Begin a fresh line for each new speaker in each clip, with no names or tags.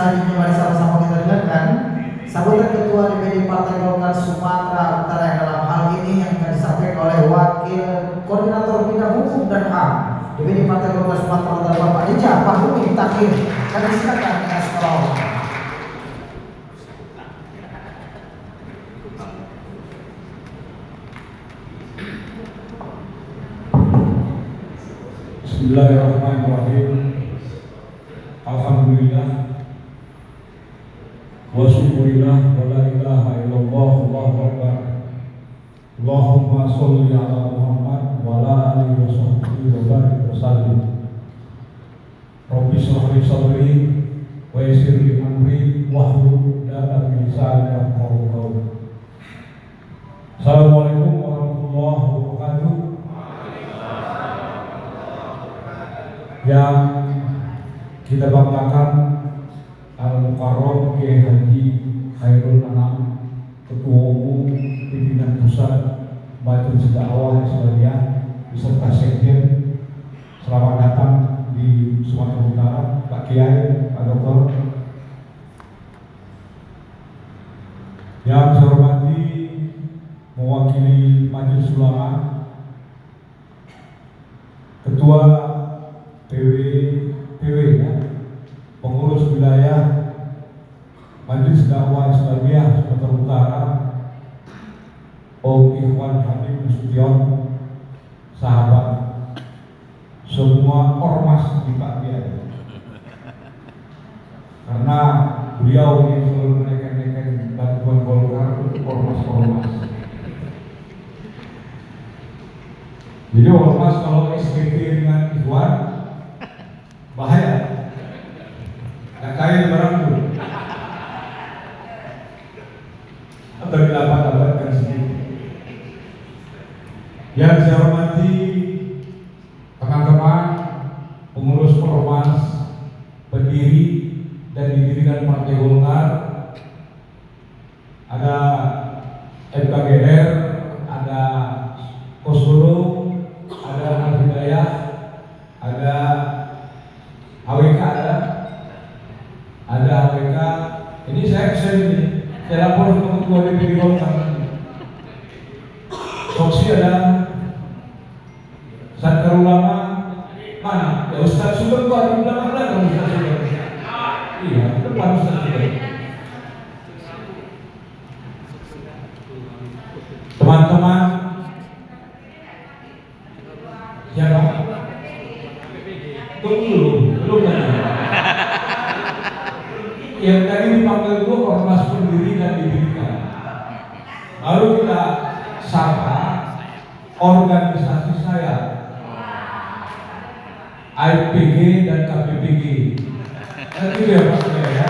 selanjutnya mari sama-sama kita dengarkan sambutan Ketua DPD Partai Golkar Sumatera Utara yang dalam hal ini yang akan disampaikan oleh Wakil Koordinator Bidang Hukum dan HAM DPD Partai Golkar Sumatera Utara Bapak Ija Fahmi Takhir. Kami silakan dengan sekolah.
Bismillahirrahmanirrahim. Alhamdulillah wa syukurillah wa la ilaha illallah Allahu akbar. Allahumma sholli ala Muhammad wa ala alihi wa sahbihi wa barik wa sallim. Rabbi shrah li sadri wa yassir li amri wahlul 'uqdatam min lisani yafqahu qawli. Assalamualaikum warahmatullahi wabarakatuh. Yang kita banggakan Al-Mukarram Kiai Haji Khairul Anam, Ketua Umum Pimpinan Pusat Majelis Dakwah Islamiyah beserta Sekjen, selamat datang di Sumatera Utara, Pak Kiai, Pak Dokter. Yang saya hormati mewakili Majelis Ulama, Ketua PW ya, pengurus wilayah Majelis Dakwah Islamiyah Sumatera Utara, Om Ikhwan Habib Nasution, sahabat, semua ormas di Pak Kiai, karena beliau yang selalu menekan bantuan Golkar untuk ormas-ormas. Jadi ormas kalau SPT dengan Ikhwan bahaya, nggak kaya barang dulu atau dilapat-lapatkan sendiri. Yang saya hormati teman-teman pengurus ormas, pendiri dan didirikan Partai Golkar, ada FKGR, ada Kosgoro, ada Al-Hidayah, ada AWK, ada AWK. Ini saya lapor ke Ketua DPD Golkar. Soksi ada Satkar Ulama mana? Ya Ustaz Sugeng Pak di belakang belakang Ustaz Sugeng. Iya, depan Ustaz Sugeng. Teman-teman, siapa? Tunggu belum tadi. Yang tadi dipanggil itu ormas pendiri dan didirikan. Lalu kita sapa organisasi saya, IPG dan KPPG. Itu ya Pak ya.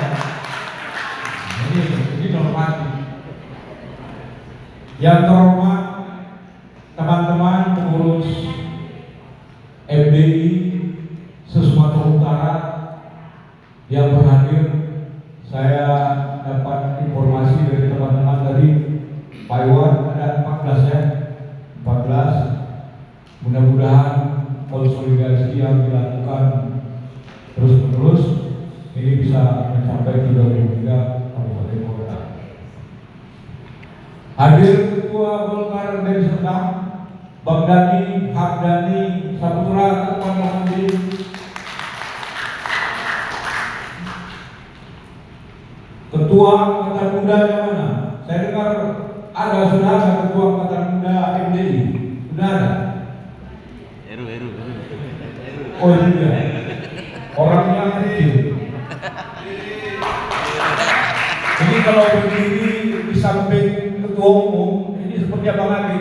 Ini normatif. Yang terhormat teman-teman pengurus MDI se-Sumatera Utara yang berhadir, saya dapat informasi dari teman-teman dari Pak Iwan ada 14 ya, 14. Mudah-mudahan konsolidasi yang dilakukan terus-menerus ini bisa mencapai 33 kabupaten kota. Hadir Ketua Golkar dari Serdang, Bang Dani, Habdani, Saputra, Ketua Komisi. Ketua Angkatan Muda yang mana? Saya dengar sudah ada Ketua Angkatan Muda MDI. Sudah ada? Oh iya. Orangnya kecil. Jadi kalau berdiri di samping Ketua Umum, ini seperti apa lagi?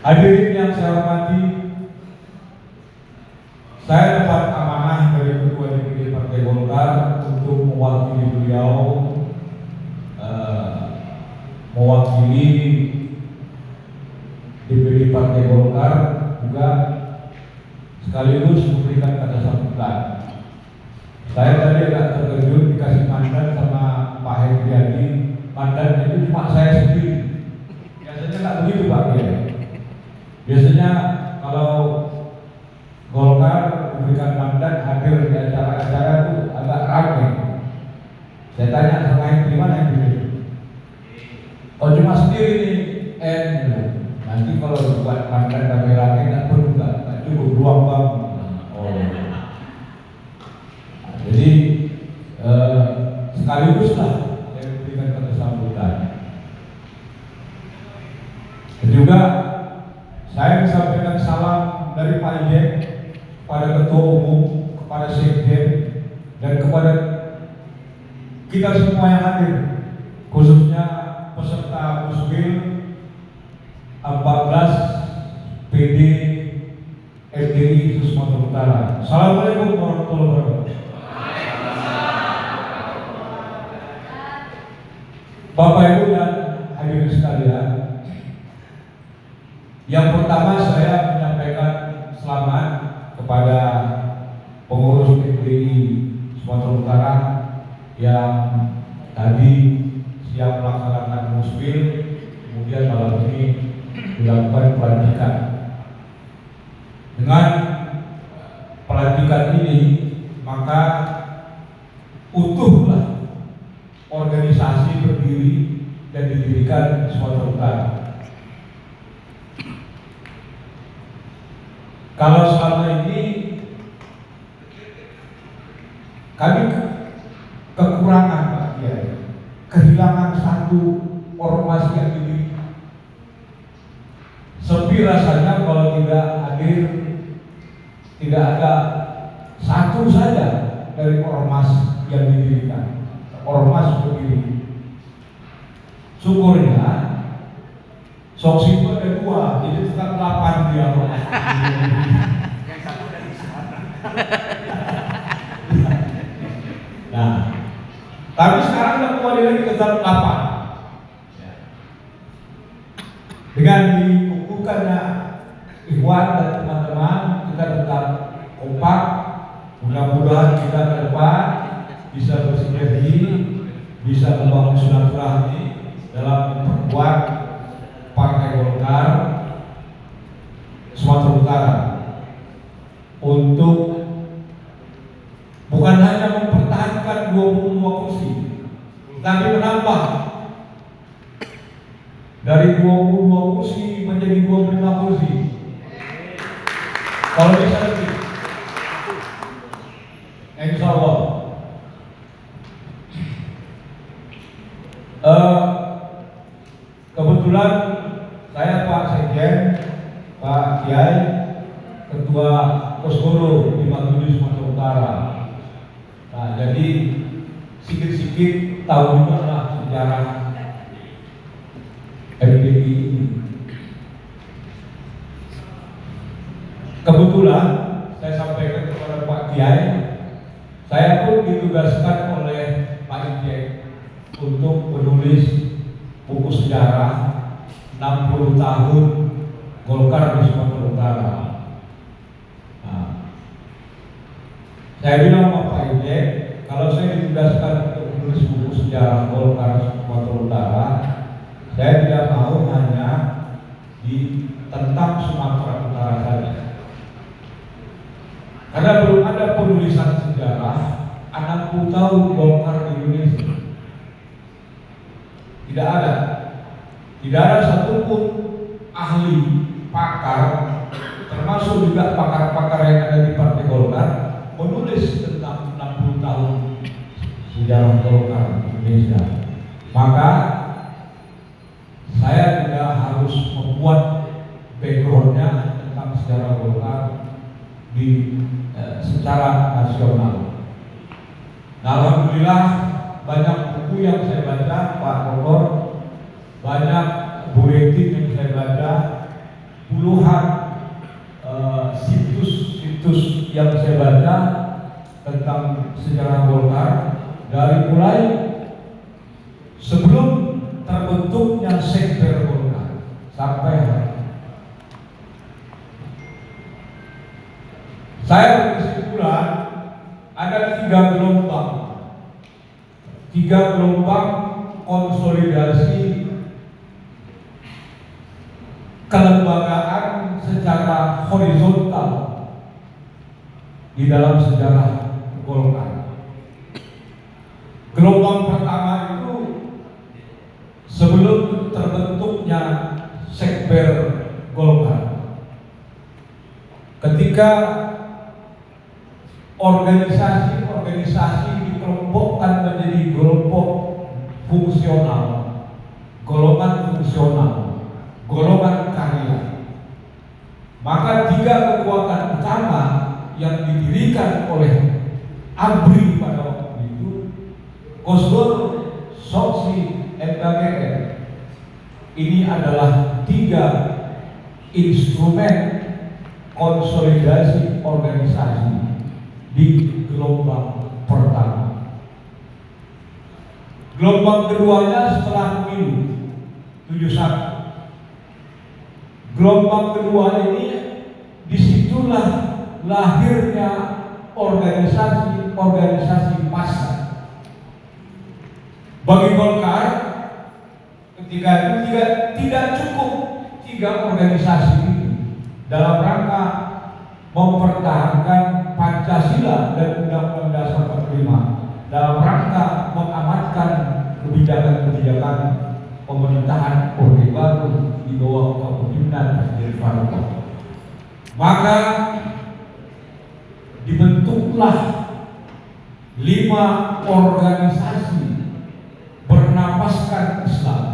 Hadirin yang saya hormati, saya dapat amanah dari Ketua DPD Partai Golkar untuk mewakili beliau, mewakili DPD Partai Golkar juga sekaligus memberikan kata sambutan. Saya tadi agak terkejut dikasih mandat sama Pak Hendriadi. Mandat itu cuma saya sendiri. Biasanya nggak begitu Pak ya. Biasanya kalau Golkar diberikan mandat hadir di acara-acara itu agak ramai. Saya tanya sama yang di mana yang pilih? Oh cuma sendiri nih, nanti kalau buat mandat rame-rame nggak perlu nggak cukup ruang bang. Oh, nah, jadi sekaligus lah saya berikan kata sambutan. Dan juga saya menyampaikan salam dari Pak Ijek kepada Ketua Umum, kepada Sekjen, dan kepada kita semua yang hadir, khususnya peserta Musbil 14 PD FDI Sumatera Utara. Assalamualaikum warahmatullahi wabarakatuh. Bapak Ibu dan hadirin sekalian, yang pertama saya menyampaikan selamat kepada pengurus FDI Sumatera Utara yang tadi siap melaksanakan Musbil, kemudian malam ini dilakukan pelantikan. Dengan pelantikan ini maka utuhlah organisasi berdiri dan didirikan Sumatera Utara. Kalau selama ini kami kekurangan Pak Kiai, kehilangan satu ormas yang ini. Sepi rasanya kalau tidak hadir, tidak ada satu saja dari ormas yang didirikan, ormas berdiri. Syukurnya Soksi itu ada 2, jadi tetap 8 dia.
Yang satu dari sana.
Nah, tapi sekarang kita kembali lagi ke 8. Dengan dikukuhkannya ikhwan dan teman-teman, kita tetap kompak. Mudah-mudahan kita ke depan bisa bersinergi, bisa membangun silaturahmi dalam memperkuat Partai Golkar Sumatera Utara untuk bukan hanya mempertahankan 22 kursi, tapi menambah dari 22 kursi menjadi 25 kursi. Kalau bisa lebih, insya Allah. Kebetulan saya Pak Sekjen, Pak Kiai, Ketua Kosgoro di Magelang Sumatera Utara. Nah, jadi sedikit-sedikit tahu juga lah sejarah FDI ini. Kebetulan saya sampaikan kepada Pak Kiai, saya pun ditugaskan oleh Pak Ijek untuk menulis buku sejarah 60 tahun Golkar di Sumatera Utara. Nah, saya bilang sama Pak Ijek, kalau saya ditugaskan untuk menulis buku sejarah Golkar Sumatera Utara, saya tidak mau hanya di tentang Sumatera Utara saja, karena belum ada penulisan sejarah 60 tahun Golkar di Indonesia. Tidak ada satupun ahli, pakar, termasuk juga pakar-pakar yang ada di Partai Golkar menulis tentang 60 tahun sejarah Golkar di Indonesia. Maka saya juga harus membuat backgroundnya tentang sejarah Golkar di secara nasional. Nah, alhamdulillah banyak buku yang saya baca, Pak Doktor, banyak buletin yang saya baca, puluhan situs-situs yang saya baca tentang sejarah Golkar dari mulai sebelum terbentuknya sektor Golkar sampai hari ini. Saya berkesimpulan ada 3 gelombang. 3 gelombang konsolidasi kelembagaan secara horizontal di dalam sejarah Golkar. Gelombang pertama itu sebelum terbentuknya Sekber Golkar. Ketika organisasi-organisasi dikelompokkan menjadi kelompok fungsional, golongan fungsional, golongan karya, maka tiga kekuatan utama yang didirikan oleh ABRI pada waktu itu, Kosgoro, Soksi, NKGR, ini adalah tiga instrumen konsolidasi organisasi di gelombang pertama. Gelombang keduanya setelah pemilu 71. Gelombang kedua ini disitulah lahirnya organisasi massa. Bagi Golkar ketika itu tidak cukup tiga organisasi ini dalam rangka mempertahankan Pancasila dan Undang-Undang Dasar 45, dalam rangka mengamankan kebijakan-kebijakan pemerintahan Orde Baru di bawah kepemimpinan Presiden Soeharto. Maka dibentuklah 5 organisasi bernapaskan Islam,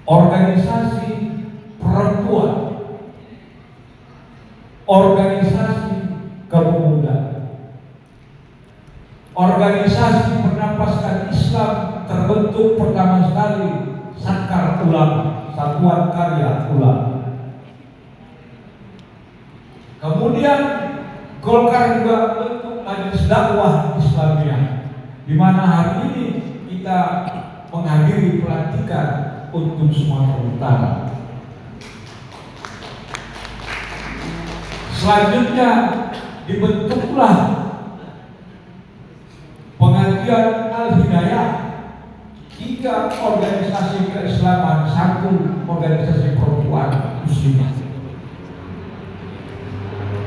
organisasi perempuan, organisasi kepemudaan, organisasi bernapaskan Islam terbentuk pertama sekali Sakar Ulama, Satuan Karya Ulama. Kemudian Golkar juga membentuk Majelis Dakwah Islamiyah, di mana hari ini kita menghadiri pelantikan untuk Sumatera Utara. Selanjutnya dibentuklah Pengajian Al-Hidayah, 3 organisasi keislaman, 1 organisasi perempuan muslimah.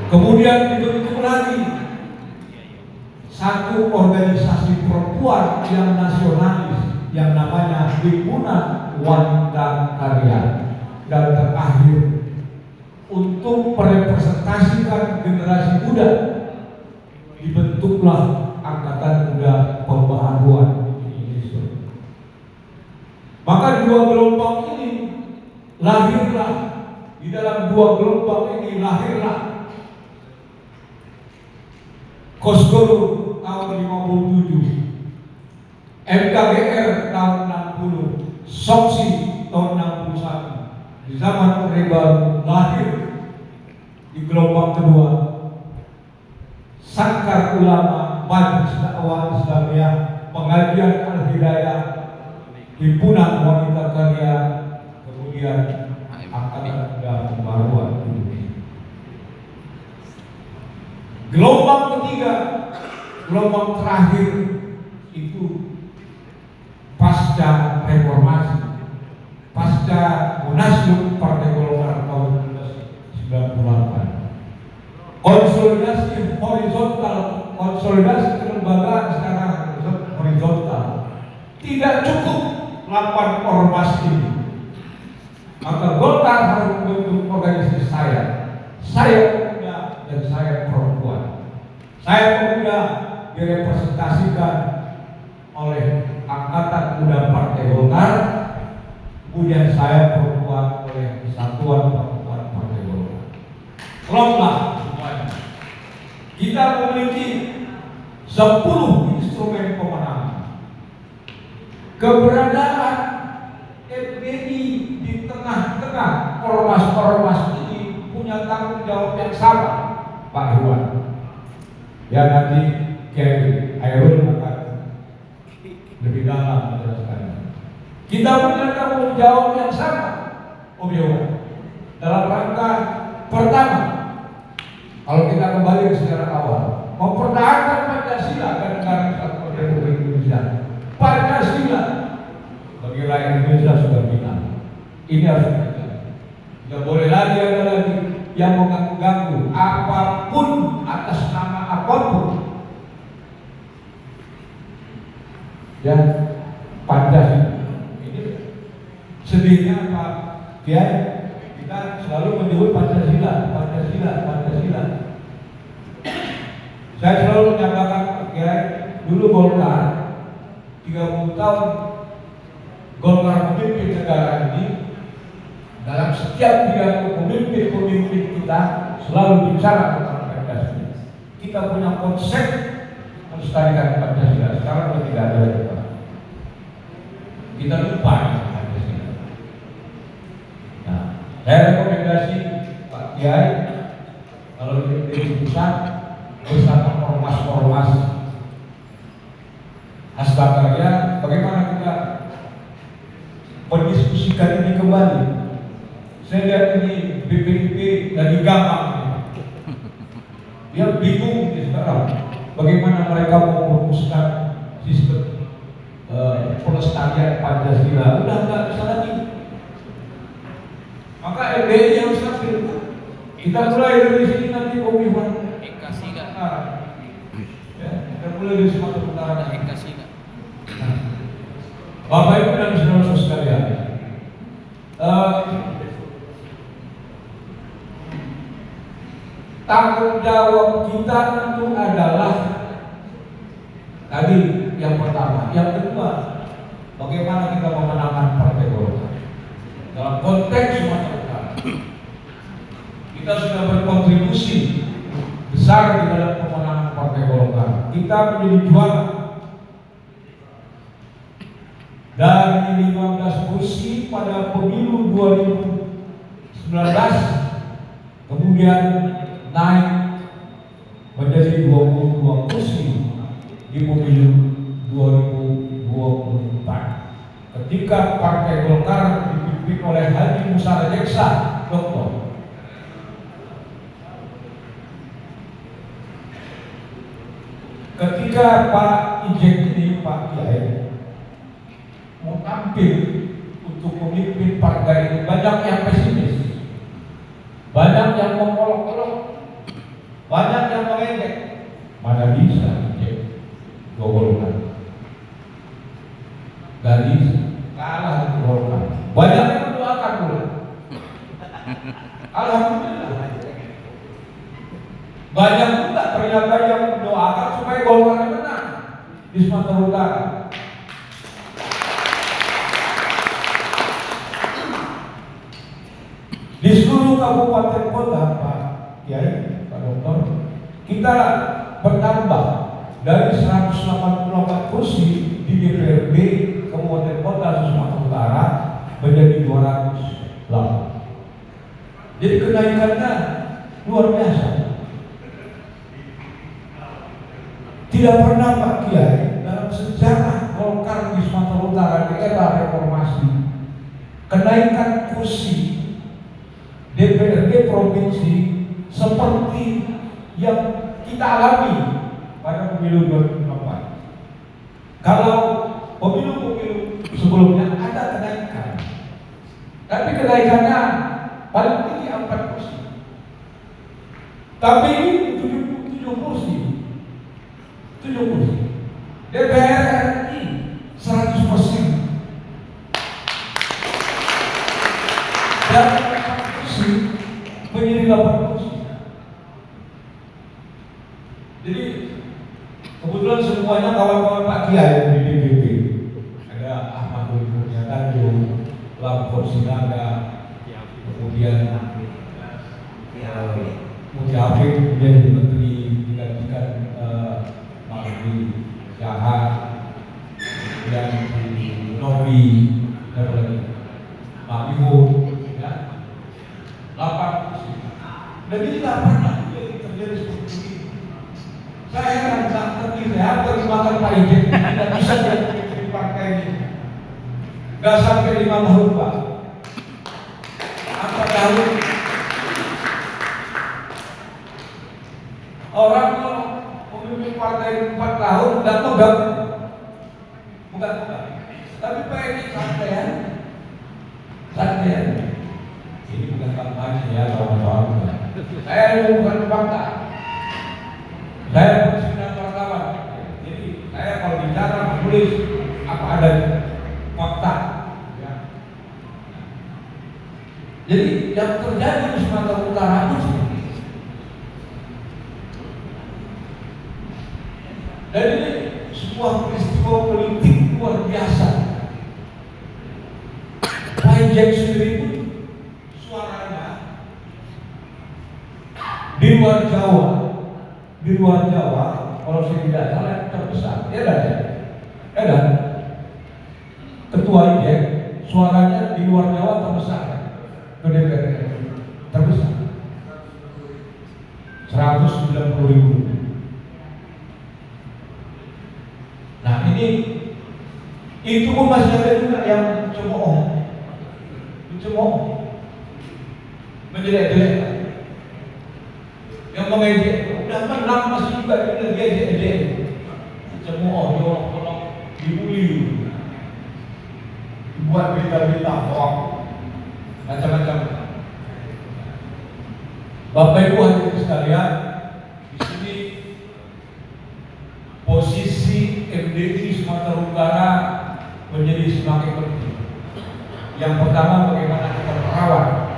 Kemudian dibentuk lagi 1 organisasi perempuan yang nasionalis yang namanya Himpunan Wanita Karya. Dan terakhir, untuk merepresentasikan generasi muda, dibentuklah Angkatan Muda Pembaharuan Indonesia. Maka 2 gelombang ini lahirlah, di dalam 2 gelombang ini lahirlah Kosgoro tahun 57, MKGR tahun 60, Soksi tahun 61. Di zaman Orde Baru lahir di gelombang kedua Sakar Ulama, Majelis Dakwah Islamiyah, Pengajian Al-Hidayah, Himpunan Wanita Karya, kemudian Angkatan Muda Pembaharuan Indonesia. Gelombang ketiga, gelombang terakhir itu pasca reformasi, pasca Munaslup Partai Golkar tahun 1998. Konsolidasi horizontal, konsolidasi kelembagaan secara horizontal tidak cukup 8 ormas ini. Maka Golkar harus membentuk organisasi saya pemuda dan saya perempuan. Saya pemuda direpresentasikan oleh Angkatan Muda Partai Golkar, kemudian saya perempuan oleh Satuan Perempuan Partai Golkar. Kloplah semuanya. Kita memiliki 10 instrumen pemenangan. Keberadaan FPI di tengah-tengah ormas-ormas ini punya tanggung jawab yang sama, Pak Iwan. Ya, nanti Kiai Hairul akan lebih dalam menjelaskan. Kita punya tanggung jawab yang sama, Om Iwan. Dalam rangka pertama, kalau kita kembali ke sejarah awal, mempertahankan Pancasila dan Negara Kesatuan Republik Indonesia. Pancasila bagi rakyat Indonesia sudah bina. Ini harus kita. Tidak boleh lagi ada lagi yang mengganggu apapun Saya selalu menyatakan Pak Kiai, dulu Golkar 30 tahun Golkar memimpin negara ini, dalam setiap pidato pemimpin kita selalu bicara tentang Pancasila. Kita punya konsep melestarikan Pancasila. Sekarang sudah tidak ada lagi, Pak. Kita lupa Pancasila. Nah, saya rekomendasi Pak Kiai kalau di pusat bersama ormas-ormas Asbakarya, bagaimana kita mendiskusikan ini kembali. Saya lihat ini BPIP lagi gampang. Dia bingung sekarang bagaimana mereka mau merumuskan sistem pelestarian Pancasila. Udah nggak bisa lagi. Maka LBI harus ambil. Kita mulai dari sini nanti pemilihan
Ekasiga.
Ya, kita mulai dari Sumatera Utara.
Ada Ekasiga.
Bapak Ibu dan saudara sekalian, tanggung jawab kita itu adalah tadi yang pertama, yang kedua, bagaimana kita memenangkan Partai Golkar dalam konteks Sumatera Utara. Kita sudah berkontribusi besar di dalam pemenangan Partai Golkar. Kita menjadi juara dari 15 kursi pada pemilu 2019, kemudian naik menjadi 22 kursi di pemilu 2024 ketika Partai Golkar dipimpin oleh Haji Musa Rajeksa, Doktor. Ketika Pak Ijek ini, Pak Kiai mau tampil untuk memimpin partai ini, banyak yang pesimis, banyak yang mengolok-olok, banyak yang mengejek. Mana bisa Golkar? Gak bisa, kalah Golkar. Banyak yang mendoakan pula. Alhamdulillah. Banyak juga ternyata yang mendoakan supaya Golkar menang di Sumatera Utara. Di seluruh kabupaten kota, Pak Kiai, Pak Dokter, kita bertambah dari 188 kursi di DPRD Kabupaten Kota Sumatera Utara menjadi 208. Jadi kenaikannya luar biasa. Tidak pernah Pak Kiai dalam sejarah Golkar di Sumatera Utara di era reformasi kenaikan kursi DPRD provinsi seperti yang kita alami pada pemilu 2024. Kalau pemilu-pemilu sebelumnya ada kenaikan, tapi kenaikannya paling tinggi 4 kursi. Tapi ini 7 kursi. 7 kursi. DPR RI 100%. Dan menjadi 8 kursi. Jadi kebetulan semuanya kawan-kawan Pak Kiai di DPP. Ada Ahmad Kurnia Tanjung, Lampor Sinaga, kemudian Muti Hafid menjadi menteri digantikan Mahdi Jahat, kemudian Novi, dan lagi Pak Mihun. 8 kursi. Dan ini tidak pernah terjadi seperti ini. Saya tidak terpilih, saya terlibatkan Pak Ijek, tidak bisa jadi partai ini. Gak sampai 5 tahun Pak. 4 tahun. Orang kalau memimpin partai 4 tahun dan megang, bukan. Tapi Pak ini santai. Ini bukan kampanye ya kawan-kawan. Saya bukan fakta. Saya bersinar wartawan. Jadi saya kalau bicara menulis apa ada fakta. Ya. Jadi yang terjadi di Sumatera Utara itu Dan ini sebuah peristiwa politik luar biasa. Pak Jack sendiri pun suaranya di luar Jawa, kalau saya tidak salah terbesar, ya kan? Ketua Jack suaranya di luar Jawa terbesar, terbesar 190.000. Nah ini itu pun masih ada juga yang cemooh, menjelek-jelek, yang mengejek. Udah menang masih juga dia ejek-ejek, cemooh, nyolong-nyolong, dibully, dibuat berita-berita hoax, macam-macam. Bapak Ibu hadirin sekalian, di sini posisi MDI Sumatera Utara menjadi semakin penting. Yang pertama, bagaimana kita merawat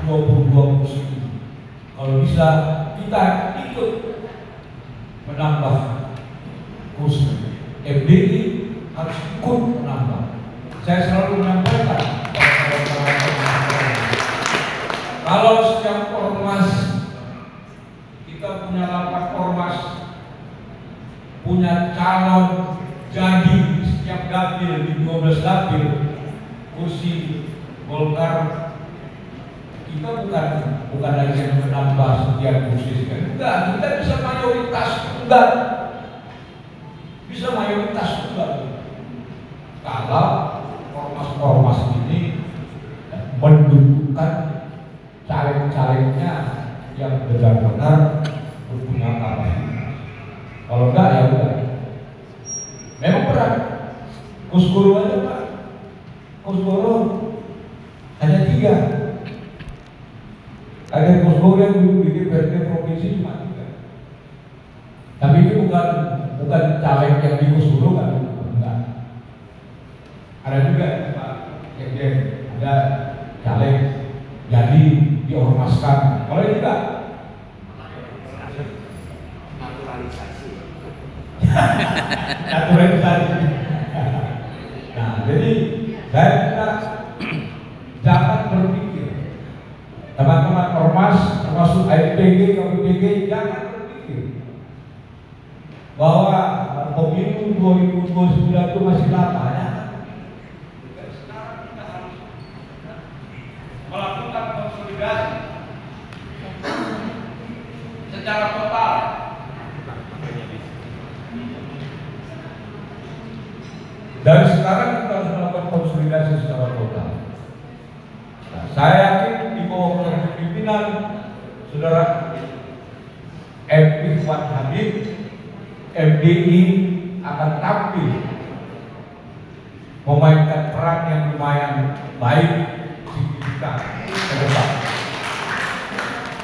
22 kursi ini. Kalau bisa kita ikut menambah kursi. MDI harus ikut menambah. Saya selalu menyampaikan kalau setiap ormas kita punya 8 ormas, punya calon jadi setiap dapil di 12 dapil kursi Golkar, kita bukan lagi yang menambah setiap kursi sekali. Enggak, kita bisa mayoritas tunggal. Bisa mayoritas tunggal. Kalau ormas-ormas ini mendudukkan caleg-calegnya yang benar-benar berpunya kapasitas. Kalau enggak ya udah. Memang berat. Kuskuru aja Pak. Kuskuru hanya 3. Ada kuskuru yang dulu bikin DPRD provinsi cuma 3. Tapi itu bukan caleg yang di kuskuru kan? Enggak. Ada juga Pak Sekjen, ada caleg jadi diormaskan. Kalau juga naturalisasi. Nah, jadi saya minta jangan berpikir, teman-teman ormas termasuk AIPG, KPPG, jangan berpikir bahwa pemilu 2029 itu masih lama ya. Sekarang kita harus melakukan konsolidasi secara total. Dari sekarang kita harus melakukan konsolidasi secara total. Nah, saya yakin di bawah kepemimpinan Saudara M. Ikhwan Habib, MDI akan tampil memainkan peran yang lumayan baik signifikan ke depan.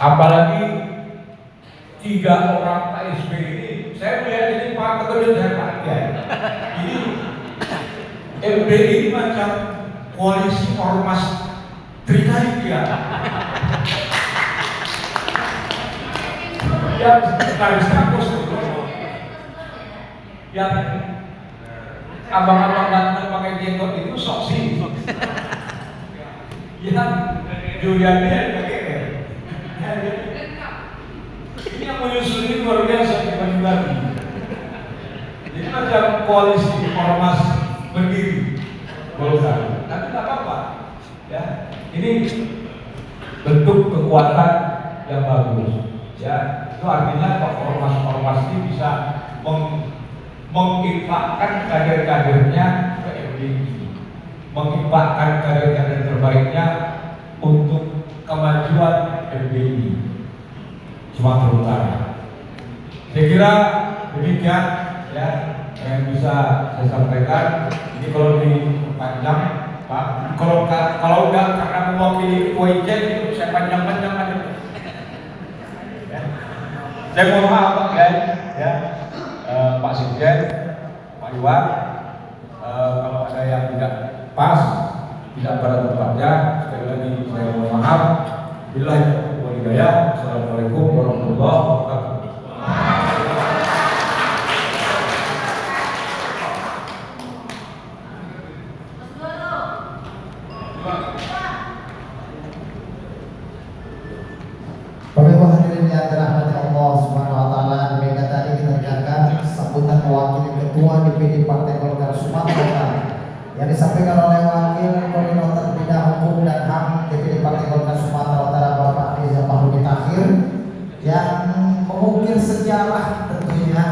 Apalagi 3 orang KSB ini, saya melihat ini Pak Ketua saya perhatian. Ini MDI macam koalisi ormas Trinaitia. Yang sekretaris kampus itu, yang abang-abang ganteng pakai jenggot itu soksi. Yang Juliani yang pakai ini yang menyusuri luar biasa dibanding-bagi. Jadi macam koalisi ormas berdiri Golkar, tapi tak apa-apa ya. Ini bentuk kekuatan yang bagus ya. Itu artinya ormas ini bisa menginfakkan kader-kadernya ke MDI, menginfakkan kader-kader terbaiknya untuk kemajuan MDI Sumatera Utara. Saya kira demikian ya yang bisa saya sampaikan. Ini kalau dipanjang Pak, kalau enggak karena mewakili ketua IJEN itu saya panjang-panjang aja. Ya. Saya mohon maaf Pak ya, Pak Sekjen, Pak Iwan, kalau ada yang tidak pas, tidak pada tempatnya, sekali lagi saya mohon maaf. Billahi taufiq wal hidayah. Assalamualaikum warahmatullahi wabarakatuh.
Bapak-Ibu hadirin yang dirahmati Allah Subhanahu wa taala, demikian tadi kita dengarkan sambutan mewakili Ketua DPD Partai Golkar Sumatera Utara yang disampaikan oleh Wakil Koordinator Bidang Hukum dan HAM DPD Partai Golkar Sumatera Utara Bapak Riza Fahrudin Takhir yang mengukir sejarah